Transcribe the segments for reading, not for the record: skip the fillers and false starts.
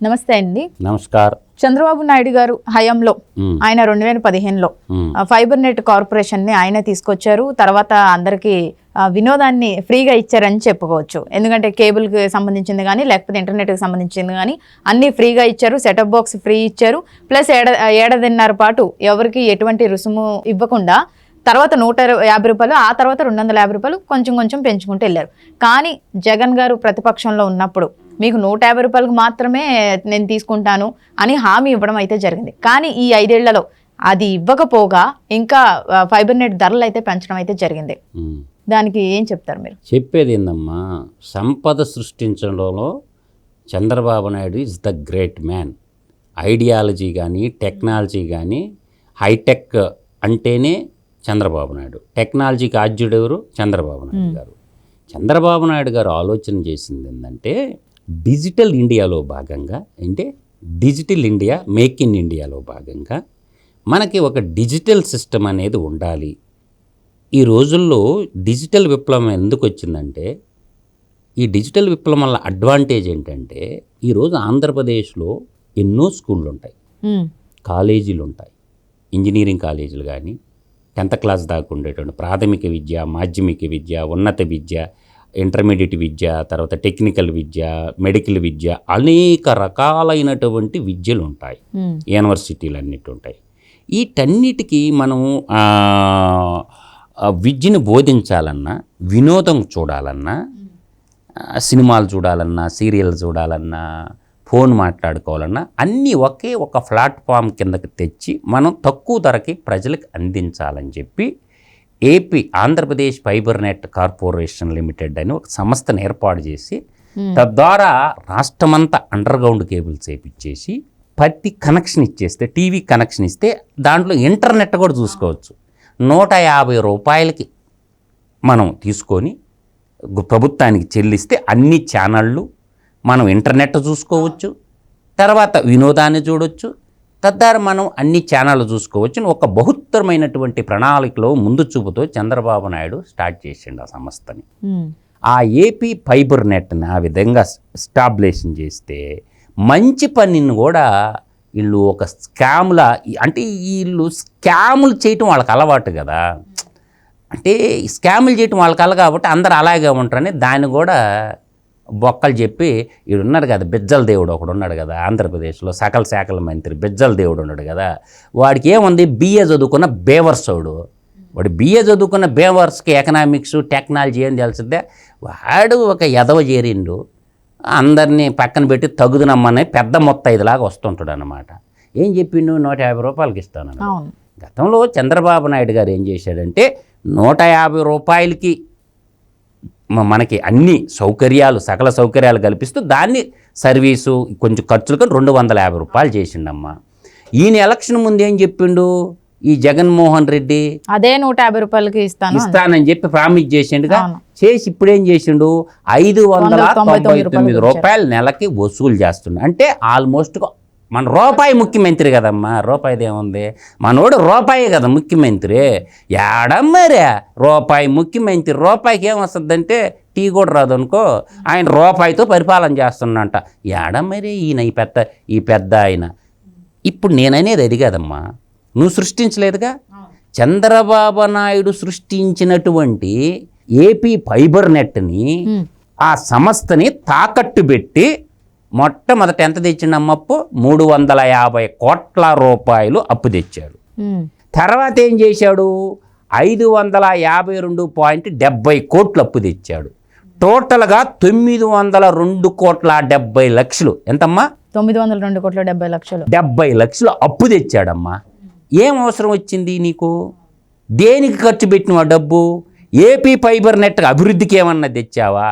నమస్తే అండి. నమస్కారం. చంద్రబాబు నాయుడు గారు హయాంలో ఆయన 2015లో ఫైబర్ నెట్ కార్పొరేషన్ ని ఆయన తీసుకొచ్చారు. తర్వాత అందరికి వినోదాన్ని ఫ్రీగా ఇచ్చారని చెప్పుకోవచ్చు. ఎందుకంటే కేబుల్ కి సంబంధించింది కానీ లేకపోతే ఇంటర్నెట్ కి సంబంధించింది కానీ అన్ని ఫ్రీగా ఇచ్చారు. సెటప్ బాక్స్ ఫ్రీ ఇచ్చారు. ప్లస్ ఏడాదిన్నర పాటు ఎవరికి ఎటువంటి రుసుము ఇవ్వకుండా తర్వాత 150 రూపాయలు, ఆ తర్వాత 250 రూపాయలు కొంచెం కొంచెం పెంచుకుంటూ వెళ్ళారు. కానీ జగన్ గారు ప్రతిపక్షంలో ఉన్నప్పుడు మీకు 150 రూపాయలకు మాత్రమే నేను తీసుకుంటాను అని హామీ ఇవ్వడం అయితే జరిగింది. కానీ ఈ 5 ఏళ్లలో అది ఇవ్వకపోగా ఇంకా ఫైబర్ నెట్ ధరలు అయితే పెంచడం అయితే జరిగింది. దానికి ఏం చెప్తారు మీరు? చెప్పేది ఏందమ్మా, సంపద సృష్టించడంలో Chandrababu Naidu is the great man. Ideology కానీ టెక్నాలజీ కానీ హైటెక్ అంటేనే చంద్రబాబు నాయుడు. టెక్నాలజీకి ఆద్యుడెవరు? చంద్రబాబు నాయుడు గారు. చంద్రబాబు నాయుడు గారు ఆలోచన చేసింది ఏంటంటే డిజిటల్ ఇండియాలో భాగంగా, అంటే డిజిటల్ ఇండియా మేక్ ఇన్ ఇండియాలో భాగంగా మనకి ఒక డిజిటల్ సిస్టమ్ అనేది ఉండాలి. ఈ రోజుల్లో డిజిటల్ విప్లవం ఎందుకు వచ్చిందంటే, ఈ డిజిటల్ విప్లవం వల్ల అడ్వాంటేజ్ ఏంటంటే ఈరోజు ఆంధ్రప్రదేశ్లో ఎన్నో స్కూళ్ళు ఉంటాయి, కాలేజీలు ఉంటాయి, ఇంజనీరింగ్ కాలేజీలు కానీ 10th క్లాస్ దాకా ఉండేటువంటి ప్రాథమిక విద్య, మాధ్యమిక విద్య, ఉన్నత విద్య, ఇంటర్మీడియట్ విద్య, తర్వాత టెక్నికల్ విద్య, మెడికల్ విద్య, అనేక రకాలైనటువంటి విద్యలు ఉంటాయి, యూనివర్సిటీలు అన్నిటి ఉంటాయి. వీటన్నిటికీ మనం విద్యను బోధించాలన్నా, వినోదం చూడాలన్నా, సినిమాలు చూడాలన్నా, సీరియల్ చూడాలన్నా, ఫోన్ మాట్లాడుకోవాలన్నా అన్నీ ఒకే ఒక ప్లాట్ఫామ్ కిందకి తెచ్చి మనం తక్కువ ధరకి ప్రజలకు అందించాలని చెప్పి Andhra Pradesh fibre net corporation limited అని ఒక సంస్థను ఏర్పాటు చేసి తద్వారా రాష్ట్రమంతా అండర్ గ్రౌండ్ కేబుల్స్ వేయించేసి ప్రతి కనెక్షన్ ఇచ్చేస్తే, టీవీ కనెక్షన్ ఇస్తే దాంట్లో ఇంటర్నెట్ కూడా చూసుకోవచ్చు. 150 రూపాయలకి మనం తీసుకొని ప్రభుత్వానికి చెల్లిస్తే అన్ని ఛానళ్ళు మనం ఇంటర్నెట్ చూసుకోవచ్చు, తర్వాత వినోదాన్ని చూడవచ్చు, తద్వారా మనం అన్ని ఛానళ్ళు చూసుకోవచ్చు. ఒక బహుత్తరమైనటువంటి ప్రణాళికలో ముందు చూపుతో చంద్రబాబు నాయుడు స్టార్ట్ చేసిండు ఆ సంస్థని. ఆ ఏపీ ఫైబర్ నెట్ని ఆ విధంగా ఎస్టాబ్లిష్ చేస్తే మంచి పనిని కూడా వీళ్ళు ఒక స్కామ్ల, అంటే వీళ్ళు స్కాములు చేయటం వాళ్ళకి అలవాటు కదా, అంటే స్కాములు చేయటం వాళ్ళకి అలవాటు కాబట్టి అందరు అలాగే ఉంటారని దాన్ని కూడా బొక్కలు చెప్పి వీడు ఉన్నాడు కదా, బిజ్జల దేవుడు ఒకడు ఉన్నాడు కదా ఆంధ్రప్రదేశ్లో, సకల శాఖల మంత్రి బిజ్జల దేవుడు ఉన్నాడు కదా, వాడికి ఏముంది, BA చదువుకున్న బేవర్సోడు. వాడు BA చదువుకున్న బేవర్స్కి ఎకనామిక్స్ టెక్నాలజీ ఏం తెలిసిద్దే, వాడు ఒక ఎదవ చేరిండు, అందరినీ పక్కన పెట్టి తగుదునమ్మని పెద్ద మొత్తైదులాగా వస్తుంటాడు అన్నమాట. ఏం చెప్పిండు, 150 రూపాయలకి ఇస్తాను. గతంలో చంద్రబాబు నాయుడు గారు ఏం చేశాడంటే 150 రూపాయలకి మనకి అన్ని సౌకర్యాలు, సకల సౌకర్యాలు కల్పిస్తూ దాన్ని సర్వీసు కొంచెం ఖర్చులకు 250 రూపాయలు చేసిండమ్మా. ఈయన ఎలక్షన్ ముందు ఏం చెప్పిండు, ఈ జగన్మోహన్ రెడ్డి అదే 150 రూపాయలకి ఇస్తానని చెప్పి ప్రామిస్ చేసిండుగా. చేసి ఇప్పుడేం చేసిండు, 599 రూపాయలు నెలకి వసూలు చేస్తుండు. అంటే ఆల్మోస్ట్ మన రూపాయి ముఖ్యమంత్రి కదమ్మా, రూపాయిదేముంది, మనోడు రూపాయే కదా ముఖ్యమంత్రి. ఏడమ్మరే రూపాయి ముఖ్యమంత్రి, రూపాయికి ఏమొస్తుందంటే టీ కూడా రాదు అనుకో, ఆయన రూపాయితో పరిపాలన చేస్తున్నంట. ఏడమ్మరే ఈయన ఈ పెద్ద ఆయన. ఇప్పుడు నేననేది అది కదమ్మా, నువ్వు సృష్టించలేదుగా, చంద్రబాబు నాయుడు సృష్టించినటువంటి ఏపీ ఫైబర్ నెట్ని, ఆ సంస్థని తాకట్టు పెట్టి మొట్టమొదట ఎంత తెచ్చిండమ్మ అప్పు, 350 కోట్ల రూపాయలు అప్పు తెచ్చాడు. తర్వాత ఏం చేశాడు, 552.70 కోట్లు అప్పు తెచ్చాడు. టోటల్గా 902 కోట్ల 70 లక్షలు. ఎంతమ్మా? 902 కోట్ల 70 లక్షలు. 70 లక్షలు అప్పు తెచ్చాడమ్మా. ఏం అవసరం వచ్చింది నీకు, దేనికి ఖర్చు పెట్టిన డబ్బు? ఏపీ ఫైబర్ నెట్ అభివృద్ధికి ఏమన్నా తెచ్చావా?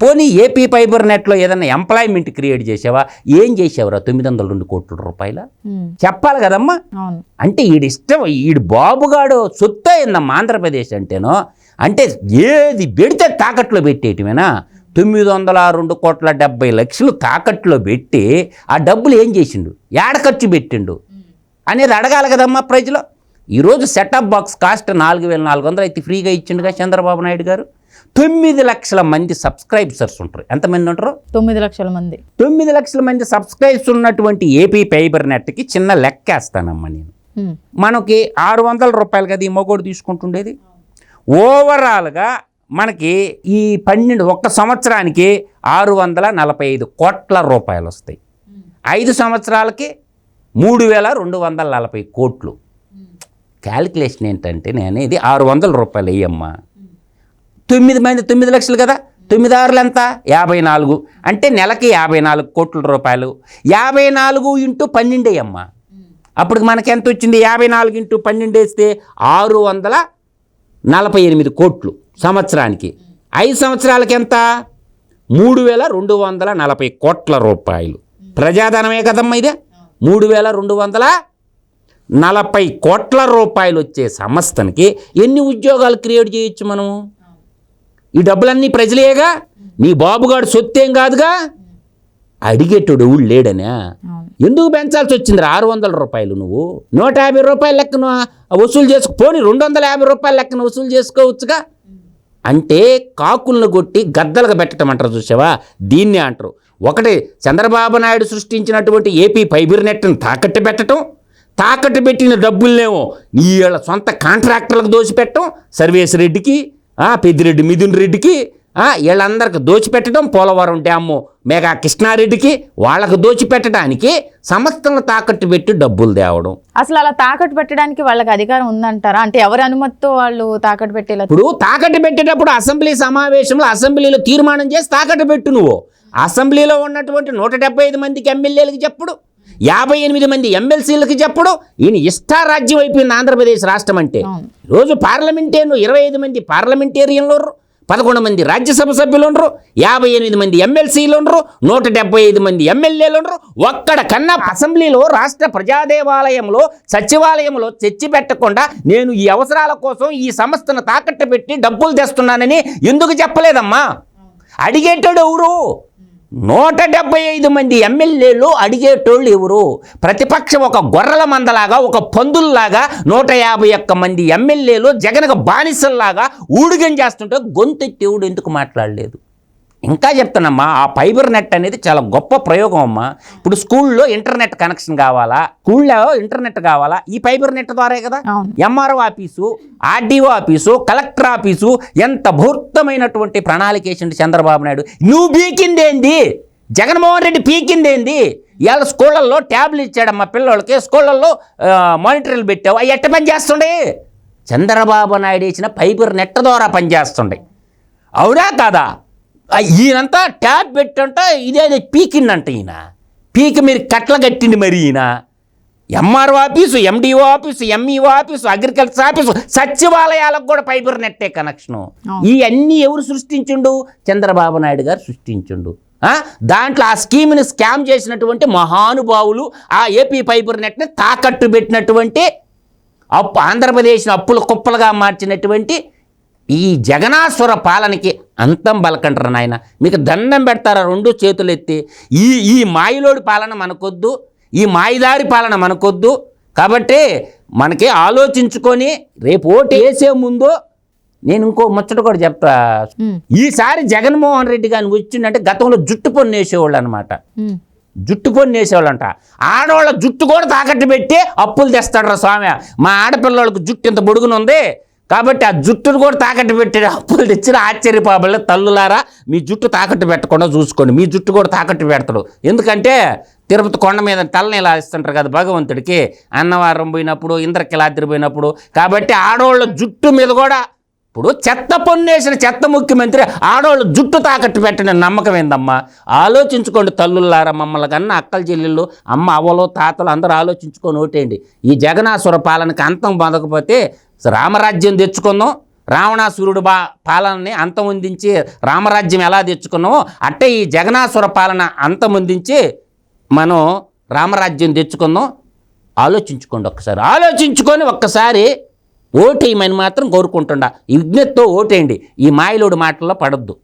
పోనీ ఏపీ ఫైబర్ నెట్లో ఏదన్నా ఎంప్లాయ్మెంట్ క్రియేట్ చేసావా? ఏం చేసావురా 902 కోట్ల రూపాయల? చెప్పాలి కదమ్మా. అంటే ఈడు బాబుగాడు సొత్తు అయిందమ్మా ఆంధ్రప్రదేశ్ అంటేనో, అంటే ఏది పెడితే తాకట్లో పెట్టేయటమేనా? 902 కోట్ల 70 లక్షలు తాకట్లో పెట్టి ఆ డబ్బులు ఏం చేసిండు, ఏడ ఖర్చు పెట్టిండు అనేది అడగాలి కదమ్మా ప్రజలు. ఈరోజు సెటప్ బాక్స్ కాస్ట్ 4400 అయితే ఫ్రీగా ఇచ్చిండుగా చంద్రబాబు నాయుడు గారు. 9 లక్షల మంది సబ్స్క్రైబర్స్ ఉంటారు. ఎంతమంది ఉంటారు? 9 లక్షల మంది. 9 లక్షల మంది సబ్స్క్రైబర్స్ ఉన్నటువంటి ఏపీ ఫైబర్ నెట్కి చిన్న లెక్కేస్తానమ్మా నేను. మనకి 600 రూపాయలు కదా ఈ మగోడు తీసుకుంటుండేది. ఓవరాల్గా మనకి ఈ 1 సంవత్సరానికి 645 కోట్ల రూపాయలు వస్తాయి. 5 సంవత్సరాలకి 3240 కోట్లు. క్యాలిక్యులేషన్ ఏంటంటే నేను అనేది 600 రూపాయలు అయ్యమ్మా, 9 లక్షలు కదా, 9 6 ఎంత 54, అంటే నెలకి 54 కోట్ల రూపాయలు. 54 × 12 అమ్మా, అప్పుడు మనకి ఎంత వచ్చింది? 54 × 12 వేస్తే 648 కోట్లు సంవత్సరానికి. 5 సంవత్సరాలకి ఎంత? 3240 కోట్ల రూపాయలు. ప్రజాధనమే కదమ్మా ఇదే. 3240 కోట్ల రూపాయలు వచ్చే సంస్థకి ఎన్ని ఉద్యోగాలు క్రియేట్ చేయొచ్చు మనం? ఈ డబ్బులన్నీ ప్రజలేగా, నీ బాబుగాడు సొత్తేం కాదుగా. అడిగేటోడు లేడనా? ఎందుకు పెంచాల్సి వచ్చింది 600 రూపాయలు? నువ్వు 150 రూపాయల లెక్కన వసూలు చేసుకో, పోనీ 250 రూపాయల లెక్కన వసూలు చేసుకోవచ్చుగా. అంటే కాకులను కొట్టి గద్దలుగా పెట్టడం అంటారు చూసావా, దీన్నే అంటారు. ఒకటి చంద్రబాబు నాయుడు సృష్టించినటువంటి ఏపీ ఫైబర్ నెట్ని తాకట్టు పెట్టడం, తాకట్టు పెట్టిన డబ్బులనేమో వీళ్ళ సొంత కాంట్రాక్టర్లకు దోచిపెట్టడం, సర్వేస్ రెడ్డికి, పెద్దిరెడ్డి మిథున్ రెడ్డికి, వీళ్ళందరికి దోచిపెట్టడం, పోలవరం డ్యాము మెగా కృష్ణారెడ్డికి, వాళ్ళకు దోచిపెట్టడానికి సంస్థలను తాకట్టు పెట్టి డబ్బులు తేవడం. అసలు అలా తాకట్టు పెట్టడానికి వాళ్ళకి అధికారం ఉందంటారా? అంటే ఎవరి అనుమతితో వాళ్ళు తాకట్టు పెట్టేలా? ఇప్పుడు తాకట్టు పెట్టేటప్పుడు అసెంబ్లీ సమావేశంలో అసెంబ్లీలో తీర్మానం చేసి తాకట్టు పెట్టు. నువ్వు అసెంబ్లీలో ఉన్నటువంటి 175 మందికి ఎమ్మెల్యేలకు చెప్పుడు, 58 మంది ఎమ్మెల్సీలకు చెప్పుడు. ఈయన ఇష్టారాజ్యం అయిపోయింది ఆంధ్రప్రదేశ్ రాష్ట్రం అంటే. రోజు పార్లమెంటేరియన్ 25 మంది పార్లమెంటేరియన్లు, 11 మంది రాజ్యసభ సభ్యులు ఉండరు, 58 మంది ఎమ్మెల్సీలు ఉండరు, 175 మంది ఎమ్మెల్యేలు ఉండరు. ఒక్కడ కన్నా అసెంబ్లీలో రాష్ట్ర ప్రజాదేవాలయంలో సచివాలయంలో చర్చి పెట్టకుండా నేను ఈ అవసరాల కోసం ఈ సంస్థను తాకట్టు పెట్టి డబ్బులు తెస్తున్నానని ఎందుకు చెప్పలేదమ్మా? అడిగేటోడు ఎవరు? 175 మంది ఎమ్మెల్యేలు అడిగేటోళ్ళు ఎవరు? ప్రతిపక్షం ఒక గొర్రెల మందలాగా, ఒక పందుల్లాగా 151 మంది ఎమ్మెల్యేలు జగన్కు బానిసల్లాగా ఊడిగం చేస్తుంటే గొంతెత్తి ఎవడు ఎందుకు మాట్లాడలేదు? ఇంకా చెప్తానమ్మా, ఆ ఫైబర్ నెట్ అనేది చాలా గొప్ప ప్రయోగం అమ్మా. ఇప్పుడు స్కూల్లో ఇంటర్నెట్ కనెక్షన్ కావాలా, స్కూల్లో ఇంటర్నెట్ కావాలా, ఈ ఫైబర్ నెట్ ద్వారా కదా. MRO office, RDO office, collector office, ఎంత భూర్తమైనటువంటి ప్రణాళిక వేసింది చంద్రబాబు నాయుడు. నువ్వు పీకిందేంది? జగన్మోహన్ రెడ్డి పీకిందేంది? ఇవాళ స్కూళ్ళల్లో ట్యాబ్లు ఇచ్చాడమ్మా పిల్లలకి, స్కూళ్ళల్లో మానిటర్లు పెట్టావు, అవి ఎట్ట పనిచేస్తుండే? చంద్రబాబు నాయుడు వేసిన ఫైబర్ నెట్ ద్వారా పనిచేస్తుండే. అవునా కాదా? ఈయనంతా ట్యాబ్ పెట్టంట, ఇదేదో పీకిందంట. ఈయన పీకి మీరు కట్ల కట్టింది. మరి ఈయన MRO office, MDO office, MEO office, agriculture office, సచివాలయాలకు కూడా ఫైబర్ నెట్టే కనెక్షను. ఇవన్నీ ఎవరు సృష్టించుండు? చంద్రబాబు నాయుడు గారు సృష్టించుండు. దాంట్లో ఆ స్కీమ్ని స్కామ్ చేసినటువంటి మహానుభావులు, ఆ ఏపీ ఫైబర్ నెట్ని తాకట్టు పెట్టినటువంటి, ఆంధ్రప్రదేశ్ని అప్పుల కుప్పలుగా మార్చినటువంటి ఈ జగనాసుర పాలనకి అంతం బలకంటారు నాయన. మీకు దండం పెడతారా 2 చేతులు ఎత్తి? ఈ మాయలోడి పాలన మనకొద్దు, ఈ మాయదారి పాలన మనకొద్దు. కాబట్టి మనకి ఆలోచించుకొని రేపు ఓటు వేసే ముందు నేను ఇంకో ముచ్చట కూడా చెప్తా. ఈసారి జగన్మోహన్ రెడ్డి గారిని వచ్చిందంటే గతంలో జుట్టు పొన్ను వేసేవాళ్ళు అనమాట. జుట్టు పొన్ను వేసేవాళ్ళంట. ఆడవాళ్ళ జుట్టు కూడా తాకట్టు పెట్టి అప్పులు తెస్తాడు స్వామి. మా ఆడపిల్లలకు జుట్టు ఇంత బొడుగునుంది కాబట్టి ఆ జుట్టును కూడా తాకట్టు పెట్టి అప్పులు తెచ్చిన ఆశ్చర్యపాబుల్లో తల్లులారా, మీ జుట్టు తాకట్టు పెట్టకుండా చూసుకోండి. మీ జుట్టు కూడా తాకట్టు పెడతాడు. ఎందుకంటే తిరుపతి కొండ మీద తలని ఇలా ఇస్తుంటారు కదా భగవంతుడికి, అన్నవరం పోయినప్పుడు, ఇంద్రకిలాద్రి పోయినప్పుడు. కాబట్టి ఆడవాళ్ళ జుట్టు మీద కూడా ఇప్పుడు చెత్త పొన్నేసిన చెత్త ముఖ్యమంత్రి ఆడవాళ్ళు జుట్టు తాకట్టు పెట్టిన నమ్మకం ఏందమ్మా? ఆలోచించుకోండి తల్లులారా, మమ్మల్ని కన్నా అక్కలు చెల్లెళ్ళు, అమ్మ అవ్వలు తాతలు అందరూ ఆలోచించుకొని ఓటేయండి. ఈ జగనాసుర పాలనకి అంతం పొందకపోతే రామరాజ్యం తెచ్చుకుందాం. రావణాసురుడు పాలనని అంతమొందించి రామరాజ్యం ఎలా తెచ్చుకున్నామో అట్టే ఈ జగనాసుర పాలన అంతమొందించి మనం రామరాజ్యం తెచ్చుకుందాం. ఆలోచించుకోండి ఒక్కసారి. ఆలోచించుకొని ఒక్కసారి ఓటేయమని మాత్రం కోరుకుంటుండా. ఈ విజ్ఞతతో ఓటేయండి. ఈ మాయలోడు మాటల్లో పడొద్దు.